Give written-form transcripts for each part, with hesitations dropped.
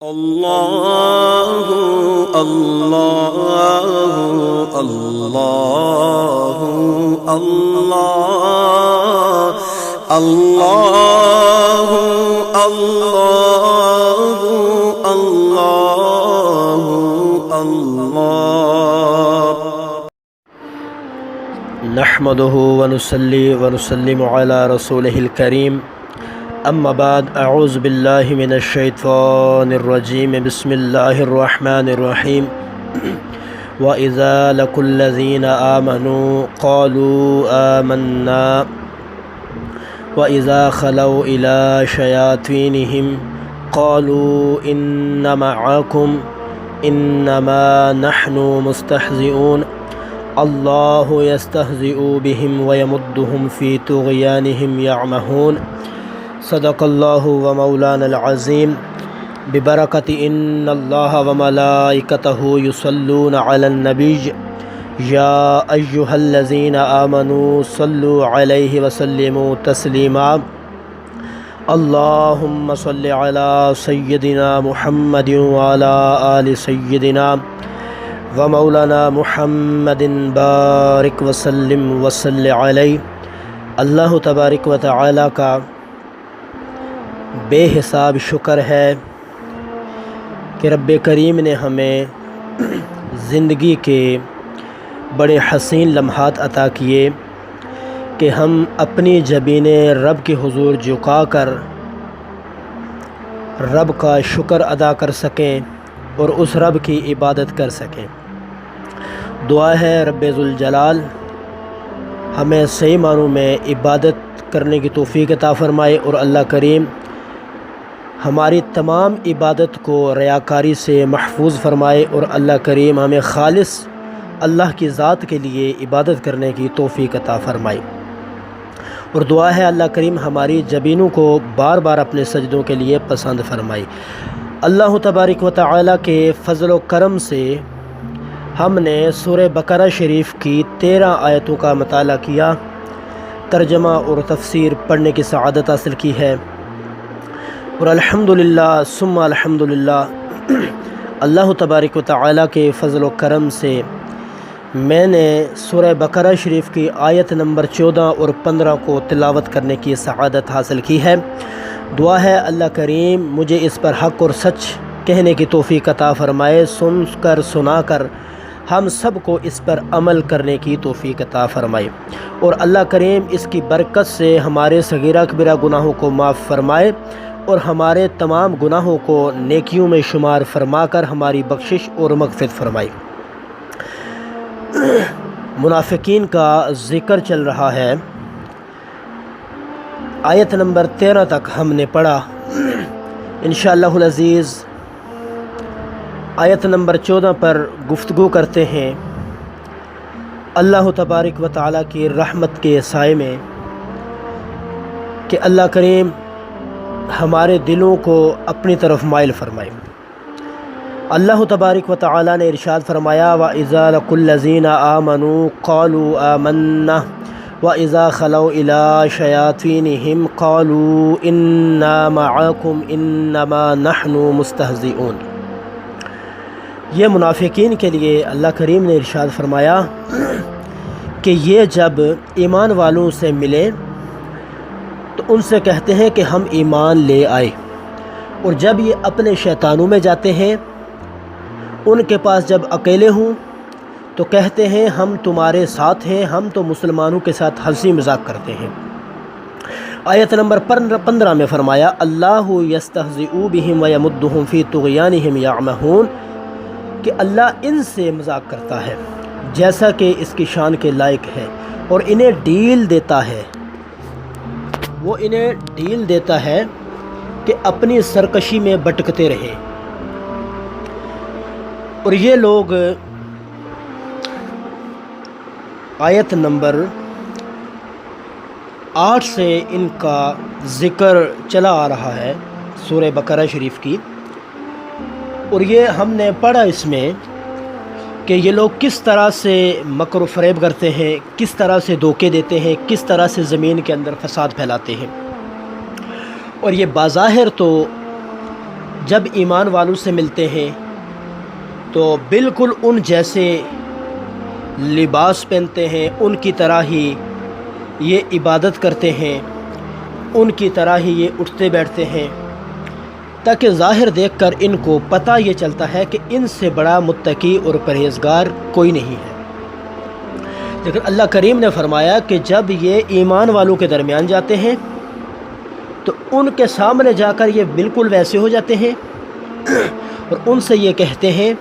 اللہ اللہ اللہ اللہ اللہ اللہ اللہ اللہ نحمده ونصلي ونسلم على رسوله الكريم اما بعد اعوذ باللہ من الشیطان الرجیم بسم اللہ الرحمن الرحیم وَإِذَا لَقُوا الَّذِينَ آمَنُوا قَالُوا آمَنَّا وَإِذَا خَلَوْا إِلَى شَيَاطِينِهِمْ قَالُوا إِنَّ مَعَكُمْ إِنَّمَا نَحْنُ مُسْتَهْزِئُونَ اللَّهُ يَسْتَهْزِئُ بِهِمْ وَيَمُدُّهُمْ فِي طُغْيَانِهِمْ يَعْمَهُونَ صدق اللہ و مولانا العظیم ببرکت ان اللہ و ملائکتہ یصلون علی النبی یا ایہا الذین آمنوا صلوا علیہ وسلموا تسلیما اللہم صل علی سیدنا محمد وعلی آل سیدنا و مولانا محمد بارک وسلم وصل علیہ۔ اللہ تبارک و تعالی کا بے حساب شکر ہے کہ رب کریم نے ہمیں زندگی کے بڑے حسین لمحات عطا کیے کہ ہم اپنی جبین رب کے حضور جھکا کر رب کا شکر ادا کر سکیں اور اس رب کی عبادت کر سکیں۔ دعا ہے رب ذوالجلال ہمیں صحیح معنوں میں عبادت کرنے کی توفیق عطا فرمائے، اور اللہ کریم ہماری تمام عبادت کو ریاکاری سے محفوظ فرمائے، اور اللہ کریم ہمیں خالص اللہ کی ذات کے لیے عبادت کرنے کی توفیق عطا فرمائے۔ اور دعا ہے اللہ کریم ہماری جبینوں کو بار بار اپنے سجدوں کے لیے پسند فرمائے۔ اللہ تبارک و تعالی کے فضل و کرم سے ہم نے سورہ بقرہ شریف کی 13 آیتوں کا مطالعہ کیا، ترجمہ اور تفسیر پڑھنے کی سعادت حاصل کی ہے، اور الحمدللہ ثم الحمدللہ اللہ تبارک و تعالی کے فضل و کرم سے میں نے سورہ بقرہ شریف کی آیت نمبر 14 اور 15 کو تلاوت کرنے کی سعادت حاصل کی ہے۔ دعا ہے اللہ کریم مجھے اس پر حق اور سچ کہنے کی توفیق عطا فرمائے، سن کر سنا کر ہم سب کو اس پر عمل کرنے کی توفیق عطا فرمائے، اور اللہ کریم اس کی برکت سے ہمارے صغیرہ کبیرہ گناہوں کو معاف فرمائے، اور ہمارے تمام گناہوں کو نیکیوں میں شمار فرما کر ہماری بخشش اور مغفرت فرمائے۔ منافقین کا ذکر چل رہا ہے، آیت نمبر 13 تک ہم نے پڑھا، انشاءاللہ العزیز آیت نمبر 14 پر گفتگو کرتے ہیں۔ اللہ تبارک و تعالی کی رحمت کے سائے میں کہ اللہ کریم ہمارے دلوں کو اپنی طرف مائل فرمائے۔ اللہ تبارک و تعالی نے ارشاد فرمایا وَإِذَا لَقُوا الَّذِينَ آمَنُوا قَالُوا آمَنَّا وَإِذَا خَلَوْا إِلَى شَيَاطِينِهِمْ قَالُوا إِنَّا مَعَكُمْ إِنَّمَا نَحْنُ مُسْتَهْزِئُونَ۔ یہ منافقین کے لیے اللہ کریم نے ارشاد فرمایا کہ یہ جب ایمان والوں سے ملے تو ان سے کہتے ہیں کہ ہم ایمان لے آئے، اور جب یہ اپنے شیطانوں میں جاتے ہیں، ان کے پاس جب اکیلے ہوں تو کہتے ہیں ہم تمہارے ساتھ ہیں، ہم تو مسلمانوں کے ساتھ ہنسی مذاق کرتے ہیں۔ آیت نمبر 15 میں فرمایا اللہ یستہزئ بہم ویمدہم فی طغیانہم یعمہون، کہ اللہ ان سے مذاق کرتا ہے جیسا کہ اس کی شان کے لائق ہے، اور انہیں ڈیل دیتا ہے، وہ انہیں ڈیل دیتا ہے کہ اپنی سرکشی میں بٹکتے رہیں۔ اور یہ لوگ آیت نمبر 8 سے ان کا ذکر چلا آ رہا ہے سورہ بقرہ شریف کی، اور یہ ہم نے پڑھا اس میں کہ یہ لوگ کس طرح سے مکر و فریب کرتے ہیں، کس طرح سے دھوکے دیتے ہیں، کس طرح سے زمین کے اندر فساد پھیلاتے ہیں۔ اور یہ بظاہر تو جب ایمان والوں سے ملتے ہیں تو بالکل ان جیسے لباس پہنتے ہیں، ان کی طرح ہی یہ عبادت کرتے ہیں، ان کی طرح ہی یہ اٹھتے بیٹھتے ہیں، تاکہ ظاہر دیکھ کر ان کو پتہ یہ چلتا ہے کہ ان سے بڑا متقی اور پرہیزگار کوئی نہیں ہے۔ لیکن اللہ کریم نے فرمایا کہ جب یہ ایمان والوں کے درمیان جاتے ہیں تو ان کے سامنے جا کر یہ بالکل ویسے ہو جاتے ہیں اور ان سے یہ کہتے ہیں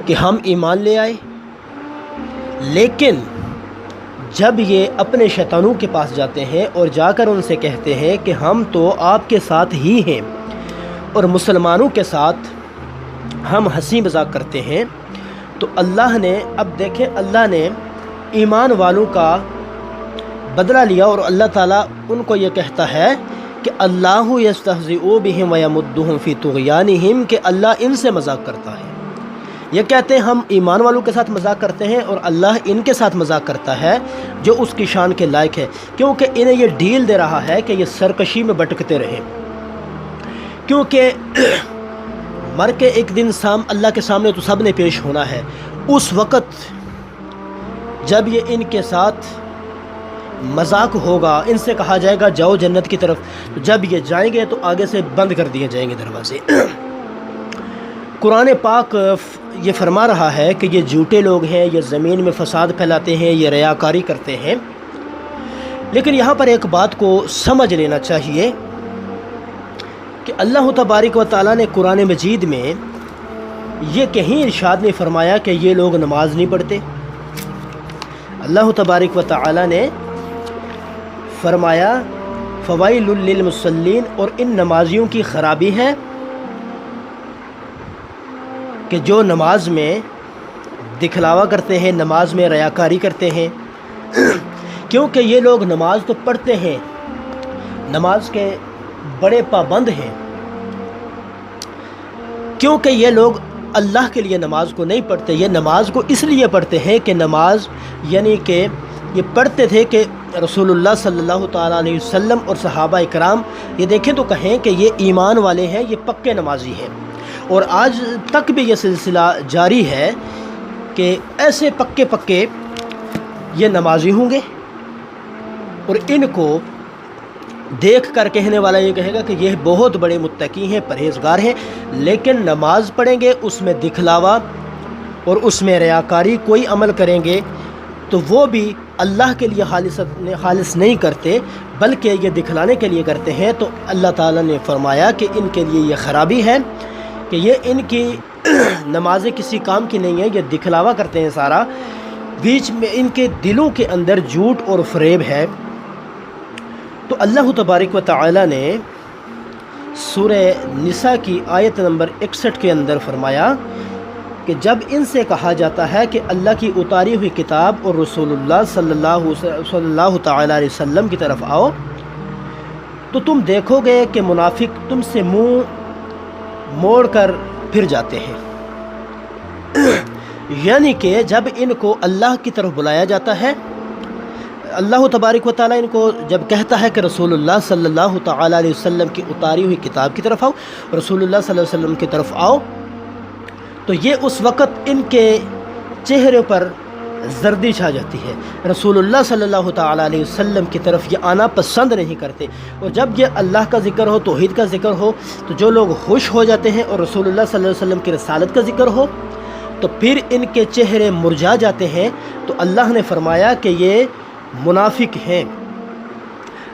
کہ ہم ایمان لے آئے، لیکن جب یہ اپنے شیطانوں کے پاس جاتے ہیں اور جا کر ان سے کہتے ہیں کہ ہم تو آپ کے ساتھ ہی ہیں اور مسلمانوں کے ساتھ ہم ہنسی مذاق کرتے ہیں، تو اللہ نے اب دیکھیں اللہ نے ایمان والوں کا بدلہ لیا اور اللہ تعالیٰ ان کو یہ کہتا ہے کہ اللہ یستہزئ بہم ویمدہم فی طغیانہم، کہ اللہ ان سے مذاق کرتا ہے۔ یہ کہتے ہیں ہم ایمان والوں کے ساتھ مذاق کرتے ہیں اور اللہ ان کے ساتھ مذاق کرتا ہے جو اس کی شان کے لائق ہے، کیونکہ انہیں یہ ڈھیل دے رہا ہے کہ یہ سرکشی میں بھٹکتے رہیں، کیونکہ مر کے ایک دن اللہ کے سامنے تو سب نے پیش ہونا ہے۔ اس وقت جب یہ ان کے ساتھ مذاق ہوگا، ان سے کہا جائے گا جاؤ جنت کی طرف، جب یہ جائیں گے تو آگے سے بند کر دیے جائیں گے دروازے۔ قرآن پاک یہ فرما رہا ہے کہ یہ جھوٹے لوگ ہیں، یہ زمین میں فساد پھیلاتے ہیں، یہ ریاکاری کرتے ہیں۔ لیکن یہاں پر ایک بات کو سمجھ لینا چاہیے کہ اللہ تبارک و تعالیٰ نے قرآن مجید میں یہ کہیں ارشاد نہیں فرمایا کہ یہ لوگ نماز نہیں پڑھتے۔ اللہ تبارک و تعالیٰ نے فرمایا فوائل للمصلین، اور ان نمازیوں کی خرابی ہے کہ جو نماز میں دکھلاوا کرتے ہیں، نماز میں ریاکاری کرتے ہیں، کیونکہ یہ لوگ نماز تو پڑھتے ہیں، نماز کے بڑے پابند ہیں، کیونکہ یہ لوگ اللہ کے لیے نماز کو نہیں پڑھتے، یہ نماز کو اس لیے پڑھتے ہیں کہ نماز یعنی کہ یہ پڑھتے تھے کہ رسول اللہ صلی اللہ تعالیٰ علیہ وسلم اور صحابہ اکرام یہ دیکھیں تو کہیں کہ یہ ایمان والے ہیں، یہ پکے نمازی ہیں، اور آج تک بھی یہ سلسلہ جاری ہے کہ ایسے پکے یہ نمازی ہوں گے اور ان کو دیکھ کر کہنے والا یہ کہے گا کہ یہ بہت بڑے متقی ہیں، پرہیزگار ہیں، لیکن نماز پڑھیں گے اس میں دکھلاوا اور اس میں ریاکاری کوئی عمل کریں گے تو وہ بھی اللہ کے لیے خالص نہیں کرتے بلکہ یہ دکھلانے کے لیے کرتے ہیں۔ تو اللہ تعالیٰ نے فرمایا کہ ان کے لیے یہ خرابی ہے کہ یہ ان کی نمازیں کسی کام کی نہیں ہیں، یہ دکھلاوا کرتے ہیں سارا، بیچ میں ان کے دلوں کے اندر جھوٹ اور فریب ہے۔ تو اللہ تبارک و تعالی نے سورہ نساء کی آیت نمبر 61 کے اندر فرمایا کہ جب ان سے کہا جاتا ہے کہ اللہ کی اتاری ہوئی کتاب اور رسول اللہ صلی اللہ تعالی علیہ وسلم کی طرف آؤ تو تم دیکھو گے کہ منافق تم سے منہ موڑ کر پھر جاتے ہیں، یعنی کہ جب ان کو اللہ کی طرف بلایا جاتا ہے، اللہ تبارک و تعالیٰ ان کو جب کہتا ہے کہ رسول اللہ صلی اللہ تعالیٰ علیہ وسلم کی اتاری ہوئی کتاب کی طرف آؤ، رسول اللہ صلی اللہ علیہ وسلم کی طرف آؤ، تو یہ اس وقت ان کے چہرے پر زردی چھا جاتی ہے، رسول اللہ صلی اللہ تعالیٰ علیہ وسلم کی طرف یہ آنا پسند نہیں کرتے، اور جب یہ اللہ کا ذکر ہو، توحید کا ذکر ہو تو جو لوگ خوش ہو جاتے ہیں، اور رسول اللہ صلی اللہ علیہ وسلم کی رسالت کا ذکر ہو تو پھر ان کے چہرے مرجھا جاتے ہیں۔ تو اللہ نے فرمایا کہ یہ منافق ہیں۔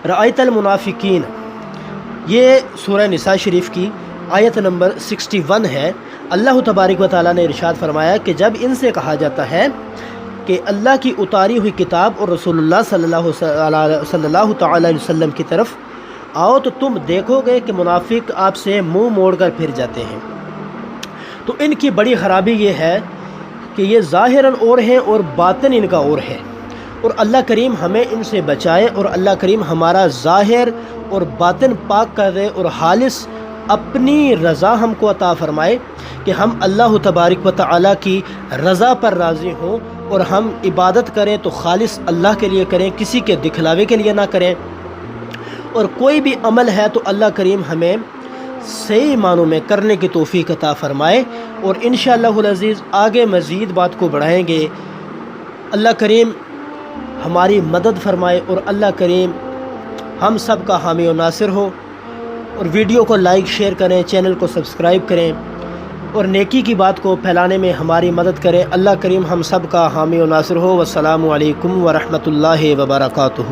رأیت المنافقین، یہ سورہ نساء شریف کی آیت نمبر 61 ہے۔ اللہ تبارک و تعالیٰ نے ارشاد فرمایا کہ جب ان سے کہا جاتا ہے کہ اللہ کی اتاری ہوئی کتاب اور رسول اللہ صلی اللہ تعالی علیہ وسلم کی طرف آؤ تو تم دیکھو گے کہ منافق آپ سے منہ موڑ کر پھر جاتے ہیں۔ تو ان کی بڑی خرابی یہ ہے کہ یہ ظاہراً اور ہیں اور باطن ان کا اور ہے، اور اللہ کریم ہمیں ان سے بچائے، اور اللہ کریم ہمارا ظاہر اور باطن پاک کر دے اور خالص اپنی رضا ہم کو عطا فرمائے کہ ہم اللہ تبارک و تعالیٰ کی رضا پر راضی ہوں، اور ہم عبادت کریں تو خالص اللہ کے لیے کریں، کسی کے دکھلاوے کے لیے نہ کریں، اور کوئی بھی عمل ہے تو اللہ کریم ہمیں صحیح معنوں میں کرنے کی توفیق عطا فرمائے، اور انشاءاللہ العزیز آگے مزید بات کو بڑھائیں گے۔ اللہ کریم ہماری مدد فرمائے اور اللہ کریم ہم سب کا حامی و ناصر ہو، اور ویڈیو کو لائک شیئر کریں، چینل کو سبسکرائب کریں اور نیکی کی بات کو پھیلانے میں ہماری مدد کریں۔ اللہ کریم ہم سب کا حامی و ناصر ہو۔ والسلام علیکم ورحمۃ اللہ وبرکاتہ۔